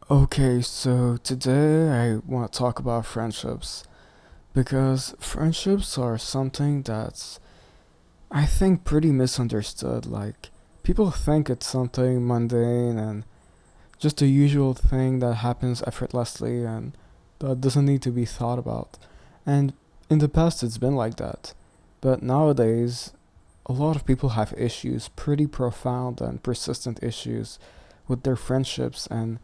Okay, so today I want to talk about friendships because friendships are something that's, I think, pretty misunderstood. Like, people think it's something mundane and just a usual thing that happens effortlessly and that doesn't need to be thought about. And in the past, it's been like that. But nowadays, a lot of people have issues, pretty profound and persistent issues with their friendships and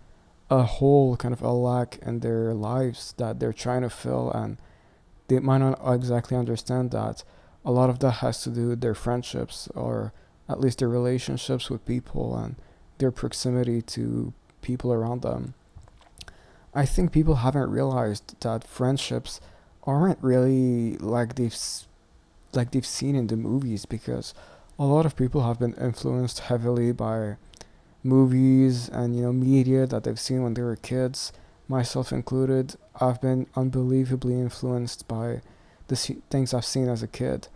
a hole, kind of a lack in their lives that they're trying to fill, and they might not exactly understand that a lot of that has to do with their friendships, or at least their relationships with people and their proximity to people around them. I think people haven't realized that friendships aren't really like they've seen in the movies, because a lot of people have been influenced heavily by movies and media that they've seen when they were kids, myself included. I've been unbelievably influenced by things I've seen as a kid.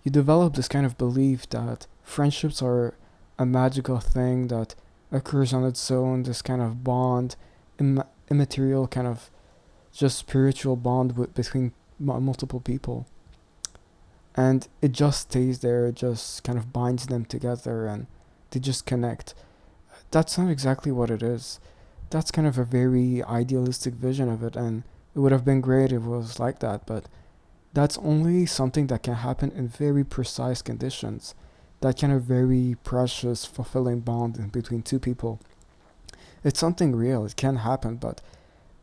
You develop this kind of belief that friendships are a magical thing that occurs on its own, this kind of bond, immaterial kind of just spiritual bond between multiple people, and it just stays there. It just kind of binds them together and they just connect. That's not exactly what it is. That's kind of a very idealistic vision of it, and it would have been great if it was like that, but that's only something that can happen in very precise conditions. That kind of very precious, fulfilling bond in between two people. It's something real, it can happen, but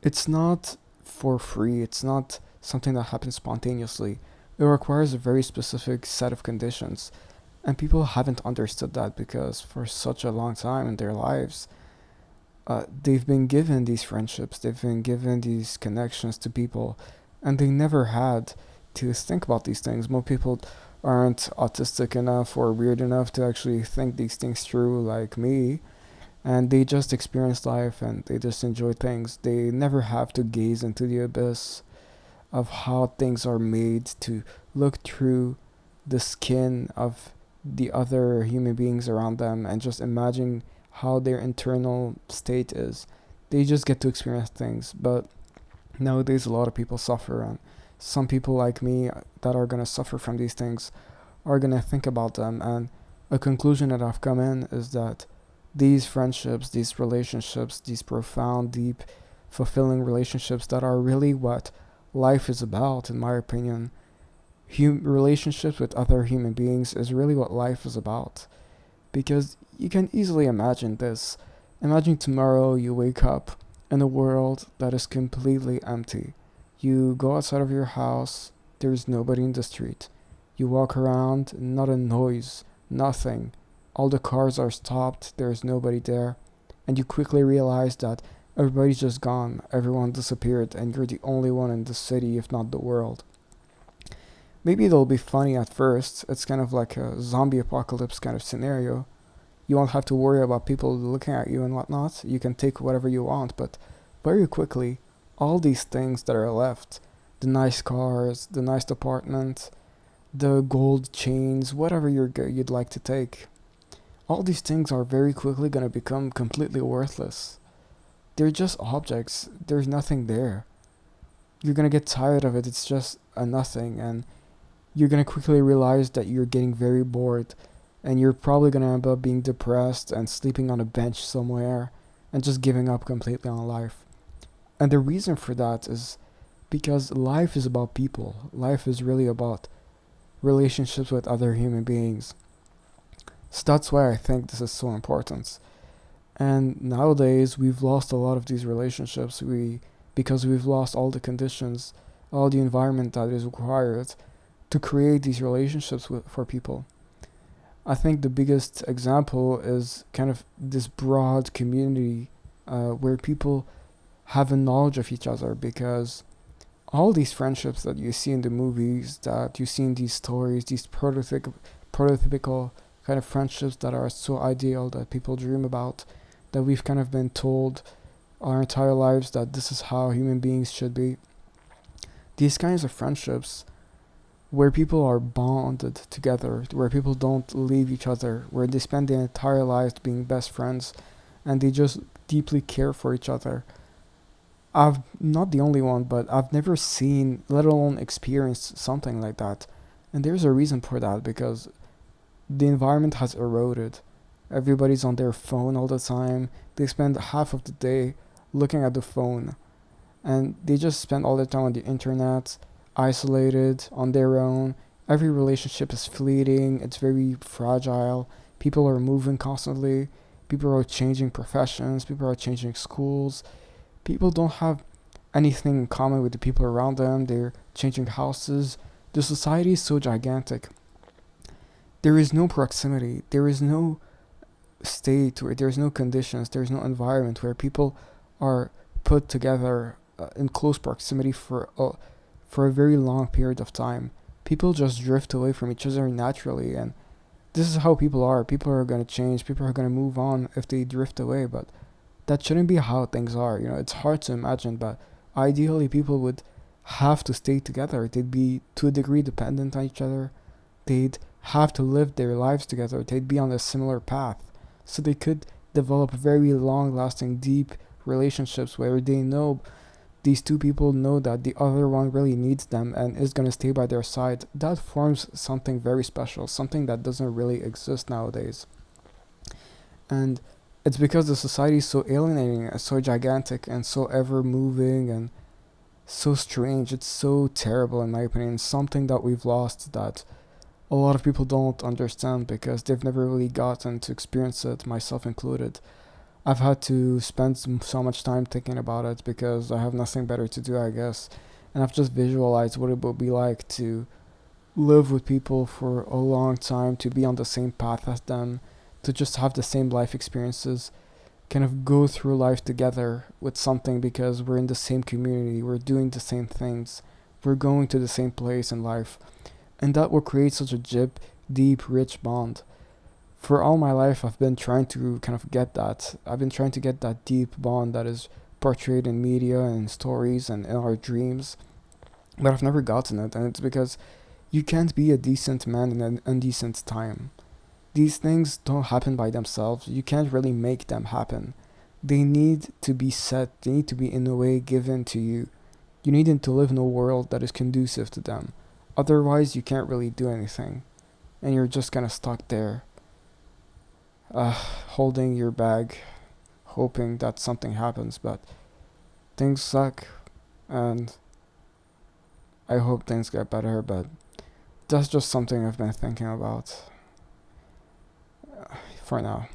it's not for free. It's not something that happens spontaneously. It requires a very specific set of conditions. And people haven't understood that because for such a long time in their lives, they've been given these friendships, they've been given these connections to people, and they never had to think about these things. Most people aren't autistic enough or weird enough to actually think these things through like me, and they just experience life and they just enjoy things. They never have to gaze into the abyss of how things are made, to look through the skin of the other human beings around them and just imagine how their internal state is. They just get to experience things. But nowadays, a lot of people suffer, and some people like me that are gonna suffer from these things are gonna think about them. And a conclusion that I've come in is that these friendships, these relationships, these profound, deep, fulfilling relationships that are really what life is about, in my opinion, relationships with other human beings is really what life is about. Because you can easily imagine this. Imagine tomorrow you wake up in a world that is completely empty. You go outside of your house, there's nobody in the street. You walk around, not a noise, nothing. All the cars are stopped, there's nobody there. And you quickly realize that everybody's just gone, everyone disappeared, and you're the only one in the city, if not the world. Maybe it'll be funny at first. It's kind of like a zombie apocalypse kind of scenario. You won't have to worry about people looking at you and whatnot. You can take whatever you want, but very quickly, all these things that are left, the nice cars, the nice apartment, the gold chains, whatever you'd like to take, all these things are very quickly going to become completely worthless. They're just objects. There's nothing there. You're going to get tired of it. It's just a nothing, and you're going to quickly realize that you're getting very bored, and you're probably going to end up being depressed and sleeping on a bench somewhere and just giving up completely on life. And the reason for that is because life is about people. Life is really about relationships with other human beings. So that's why I think this is so important. And nowadays we've lost a lot of these relationships. Because we've lost all the conditions, all the environment that is required to create these relationships for people. I think the biggest example is kind of this broad community where people have a knowledge of each other, because all these friendships that you see in the movies, that you see in these stories, these prototypical kind of friendships that are so ideal that people dream about, that we've kind of been told our entire lives that this is how human beings should be. These kinds of friendships where people are bonded together, where people don't leave each other, where they spend their entire lives being best friends and they just deeply care for each other. I've not the only one, but I've never seen, let alone experienced something like that. And there's a reason for that because the environment has eroded. Everybody's on their phone all the time. They spend half of the day looking at the phone, and they just spend all the time on the internet, isolated on their own. Every relationship is fleeting, it's very fragile. People are moving constantly, people are changing professions, people are changing schools. People don't have anything in common with the people around them, they're changing houses. The society is so gigantic. There is no proximity, there is no state where there's no conditions, there's no environment where people are put together in close proximity for a very long period of time. People just drift away from each other naturally, and this is how people are. People are going to change, people are going to move on if they drift away, but that shouldn't be how things are. It's hard to imagine, but ideally, people would have to stay together. They'd be to a degree dependent on each other. They'd have to live their lives together. They'd be on a similar path. So they could develop very long lasting, deep relationships where they know these two people know that the other one really needs them and is going to stay by their side. That forms something very special, something that doesn't really exist nowadays. And it's because the society is so alienating and so gigantic and so ever moving and so strange. It's so terrible, in my opinion. Something that we've lost that a lot of people don't understand because they've never really gotten to experience it, myself included. I've had to spend so much time thinking about it because I have nothing better to do, I guess. And I've just visualized what it would be like to live with people for a long time, to be on the same path as them, to just have the same life experiences, kind of go through life together with something because we're in the same community, we're doing the same things, we're going to the same place in life. And that will create such a deep, rich bond. For all my life, I've been trying to kind of get that. I've been trying to get that deep bond that is portrayed in media and stories and in our dreams, but I've never gotten it. And it's because you can't be a decent man in an indecent time. These things don't happen by themselves. You can't really make them happen. They need to be set, they need to be in a way given to you. You need them to live in a world that is conducive to them. Otherwise, you can't really do anything. And you're just kind of stuck there, holding your bag, hoping that something happens. But things suck, and I hope things get better. But that's just something I've been thinking about for now.